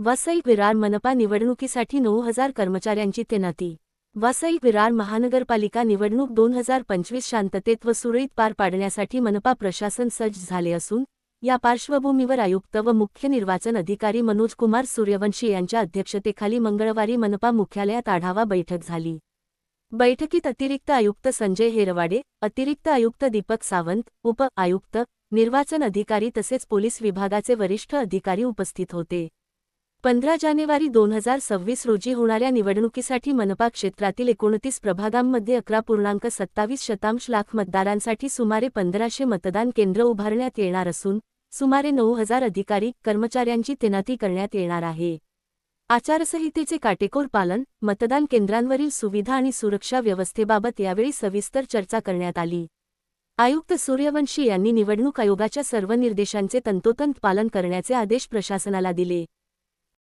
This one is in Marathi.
वसई विरार मनपा निवडणुकीसाठी 9,000 कर्मचाऱ्यांची तैनाती। वसई विरार महानगरपालिका निवडणूक 2025 शांततेत व सुरळीत पार पाडण्यासाठी मनपा प्रशासन सज्ज झाले असून, या पार्श्वभूमीवर आयुक्त व मुख्य निर्वाचन अधिकारी मनोज कुमार सूर्यवंशी यांच्या अध्यक्षतेखाली मंगळवारी मनपा मुख्यालयात आढावा बैठक झाली। बैठकीत अतिरिक्त आयुक्त संजय हेरवाडे, अतिरिक्त आयुक्त दीपक सावंत, उप आयुक्त, निर्वाचन अधिकारी तसेच पोलीस विभागाचे वरिष्ठ अधिकारी उपस्थित होते। 15 जानेवारी 2026 रोजी होणाऱ्या निवडणुकीसाठी मनपा क्षेत्रातील 29 प्रभागांमध्ये 11.27 लाख मतदारांसाठी सुमारे 1500 मतदान केंद्र उभारण्यात येणार असून, सुमारे 9,000 अधिकारी, कर्मचाऱ्यांची तैनाती करण्यात येणार आहे। आचारसंहितेचे काटेकोर पालन, मतदान केंद्रांवरील सुविधा आणि सुरक्षा व्यवस्थेबाबत यावेळी सविस्तर चर्चा करण्यात आली। आयुक्त सूर्यवंशी यांनी निवडणूक आयोगाच्या सर्व निर्देशांचे तंतोतंत पालन करण्याचे आदेश प्रशासनाला दिले।